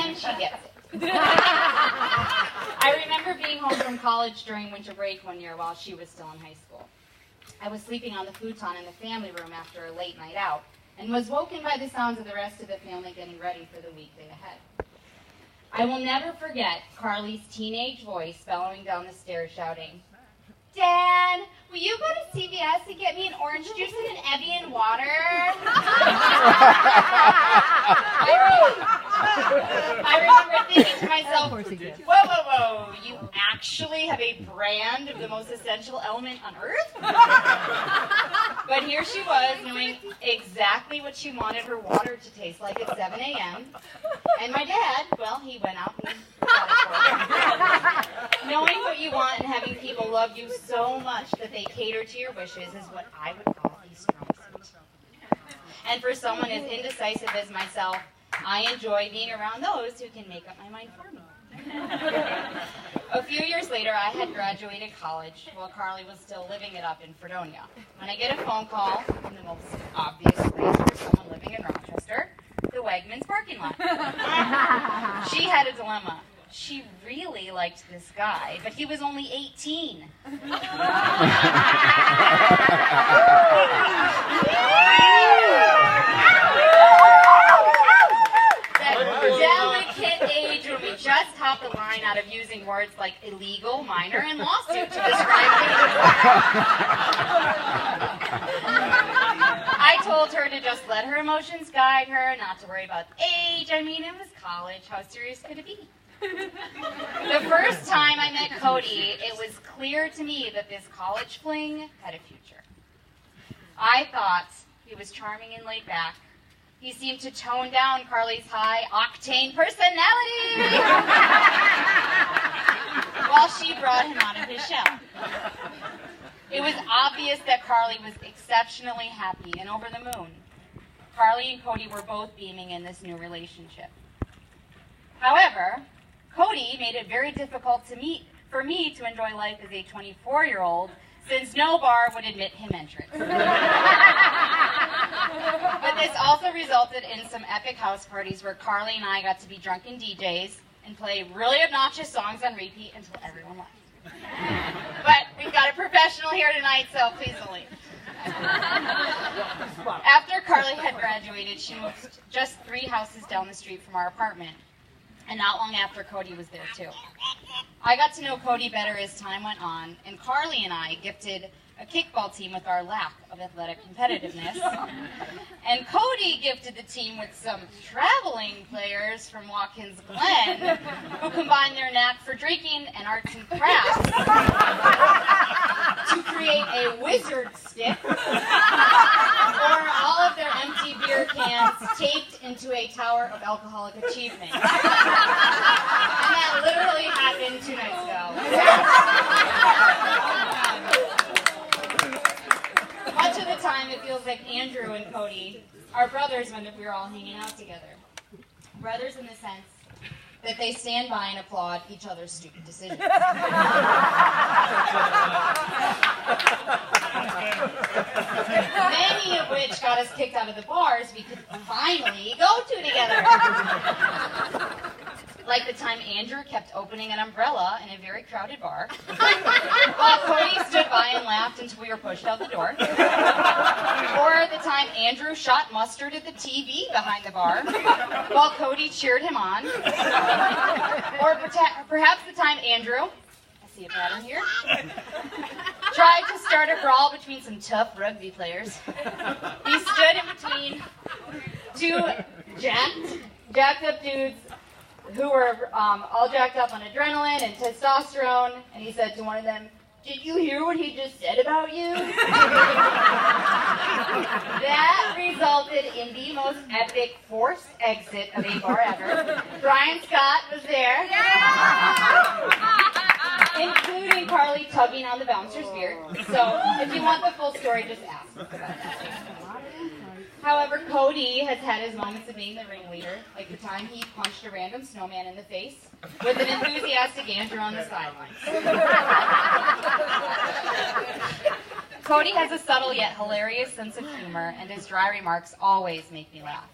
and she gets it. I remember being home from college during winter break one year while she was still in high school. I was sleeping on the futon in the family room after a late night out and was woken by the sounds of the rest of the family getting ready for the weekday ahead. I will never forget Carly's teenage voice bellowing down the stairs shouting, "Dan, will you go to CVS and get me an orange juice and an Evian water?" I remember thinking to myself, whoa, you actually have a brand of the most essential element on earth? But here she was, knowing exactly what she wanted her water to taste like at 7 a.m. And my dad, well, he went out and got it for her. Knowing what you want and having people love you so much that they cater to your wishes is what I would call a strong suit. And for someone as indecisive as myself, I enjoy being around those who can make up my mind for me. A few years later, I had graduated college while Carly was still living it up in Fredonia. When I get a phone call from the most obvious place for someone living in Rochester, the Wegmans parking lot. She had a dilemma. She really liked this guy, but he was only 18. Delicate age when we just hopped the line out of using words like illegal, minor, and lawsuit to describe things. I told her to just let her emotions guide her, not to worry about age. I mean, it was college. How serious could it be? The first time I met Cody, it was clear to me that this college fling had a future. I thought he was charming and laid back. He seemed to tone down Carly's high-octane personality while she brought him out of his shell. It was obvious that Carly was exceptionally happy and over the moon. Carly and Cody were both beaming in this new relationship. However, Cody made it very difficult for me to enjoy life as a 24-year-old, since no bar would admit him entrance. But this also resulted in some epic house parties where Carly and I got to be drunken DJs and play really obnoxious songs on repeat until everyone left. But we've got a professional here tonight, so please don't leave. After Carly had graduated, she moved just 3 houses down the street from our apartment. And not long after, Cody was there too. I got to know Cody better as time went on, and Carly and I gifted a kickball team with our lack of athletic competitiveness. And Cody gifted the team with some traveling players from Watkins Glen who combined their knack for drinking and arts and crafts to create a wizard stick, or all of their empty beer cans taped into a tower of alcoholic achievement. And that literally happened 2 nights ago. Much of the time, it feels like Andrew and Cody are brothers when we're all hanging out together. Brothers in the sense that they stand by and applaud each other's stupid decisions. Many of which got us kicked out of the bars we could finally go to together. Like the time Andrew kept opening an umbrella in a very crowded bar, while Cody stood by and laughed until we were pushed out the door. Or the time Andrew shot mustard at the TV behind the bar, while Cody cheered him on. Or perhaps the time Andrew, I see a pattern here, tried to start a brawl between some tough rugby players. He stood in between 2 jacked up dudes who were all jacked up on adrenaline and testosterone, and he said to one of them, "Did you hear what he just said about you?" That resulted in the most epic forced exit of a bar ever. Brian Scott was there, including Carly tugging on the bouncer's beard. So if you want the full story, just ask about that. However, Cody has had his moments of being the ringleader, like the time he punched a random snowman in the face with an enthusiastic Andrew on the sidelines. Cody has a subtle yet hilarious sense of humor, and his dry remarks always make me laugh.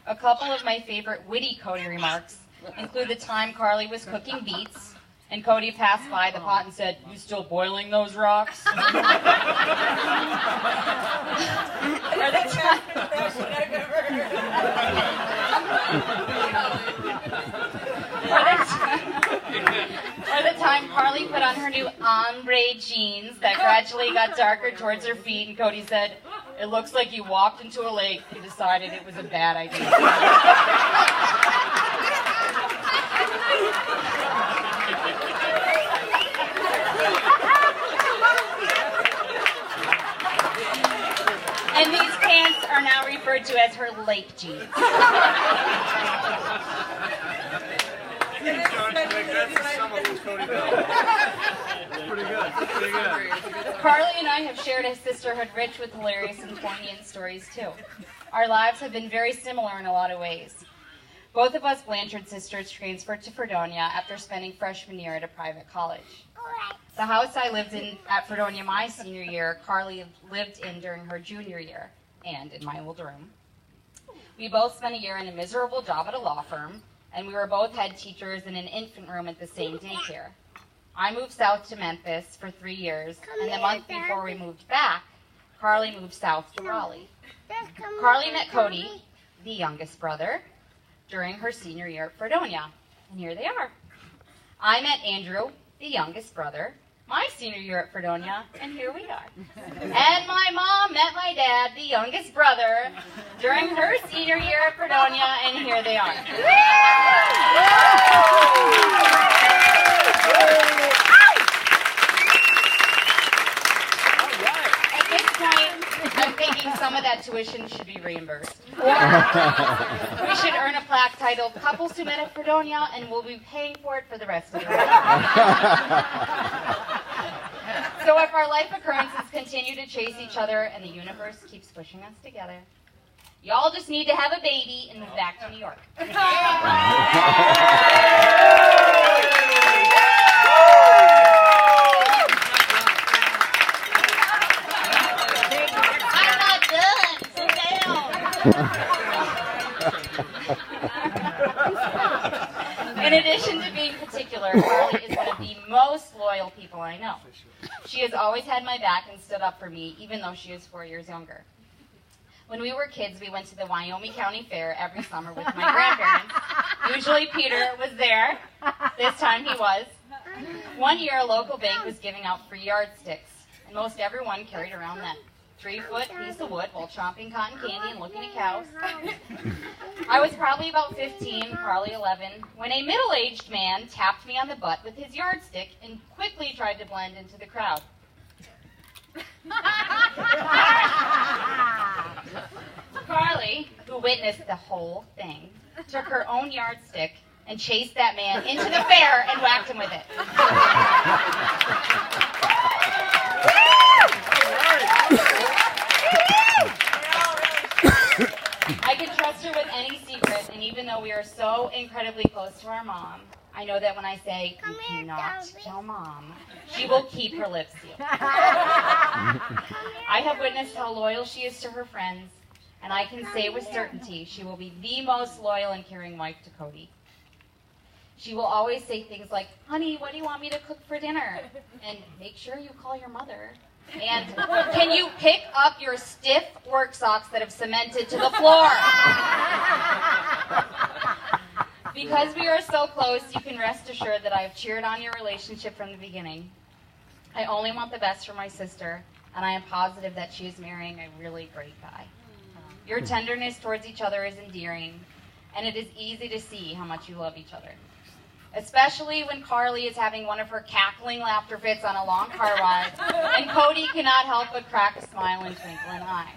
A couple of my favorite witty Cody remarks include the time Carly was cooking beets, and Cody passed by the pot and said, "You still boiling those rocks?" or, the time Carly put on her new ombre jeans that gradually got darker towards her feet, and Cody said, "It looks like you walked into a lake and decided it was a bad idea." And these pants are now referred to as her lake jeans. Carly and I have shared a sisterhood rich with hilarious and poignant stories too. Our lives have been very similar in a lot of ways. Both of us Blanchard sisters transferred to Fredonia after spending freshman year at a private college. The house I lived in at Fredonia my senior year, Carly lived in during her junior year, and in my old room. We both spent a year in a miserable job at a law firm, and we were both head teachers in an infant room at the same daycare. I moved south to Memphis for 3 years, and the month before we moved back, Carly moved south to Raleigh. Carly met Cody, the youngest brother, during her senior year at Fredonia, and here they are. I met Andrew, the youngest brother, my senior year at Fredonia, and here we are. And my mom met my dad, the youngest brother, during her senior year at Fredonia, and here they are. At this point, I'm thinking some of that tuition should be reimbursed. Or we should earn a plaque titled "Couples Who Met at Fredonia," and we'll be paying for it for the rest of the life. So if our life occurrences continue to chase each other and the universe keeps pushing us together, y'all just need to have a baby and move back to New York. I'm not done. Sit down. In addition to being particular, Carly is one of the most loyal people I know. She has always had my back and stood up for me, even though she is 4 years younger. When we were kids, we went to the Wyoming County Fair every summer with my grandparents. Usually Peter was there. This time he was. One year, a local bank was giving out free yardsticks, and most everyone carried around that 3-foot piece of wood while chomping cotton candy and looking at cows. I was probably about 15, Carly 11, when a middle-aged man tapped me on the butt with his yardstick and quickly tried to blend into the crowd. Carly, who witnessed the whole thing, took her own yardstick and chased that man into the fair and whacked him with it. I can trust her with any secret, and even though we are so incredibly close to our mom, I know that when I say, "You cannot tell Mom," she will keep her lips sealed. I have witnessed how loyal she is to her friends, and I can say with certainty she will be the most loyal and caring wife to Cody. She will always say things like, "Honey, what do you want me to cook for dinner?" And "Make sure you call your mother." And "Can you pick up your stiff work socks that have cemented to the floor?" Because we are so close, you can rest assured that I have cheered on your relationship from the beginning. I only want the best for my sister, and I am positive that she is marrying a really great guy. Your tenderness towards each other is endearing, and it is easy to see how much you love each other. Especially when Carly is having one of her cackling laughter fits on a long car ride, and Cody cannot help but crack a smile and twinkle an eye.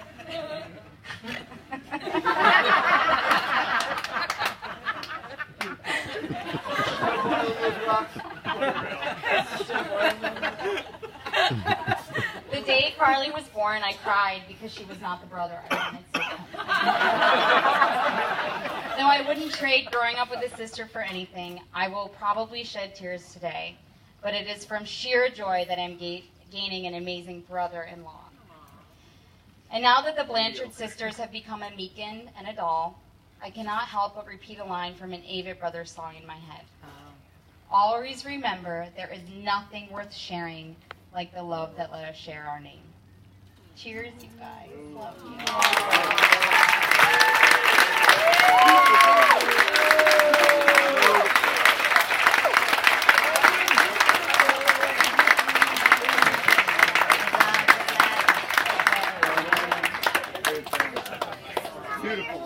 The day Carly was born, I cried because she was not the brother I wanted to have. Though I wouldn't trade growing up with a sister for anything, I will probably shed tears today, but it is from sheer joy that I'm gaining an amazing brother-in-law. And now that the Blanchard sisters have become a Meakin and a Doll, I cannot help but repeat a line from an Avett Brothers song in my head. Always remember, there is nothing worth sharing like the love that let us share our name. Cheers, you guys. Love you. Beautiful.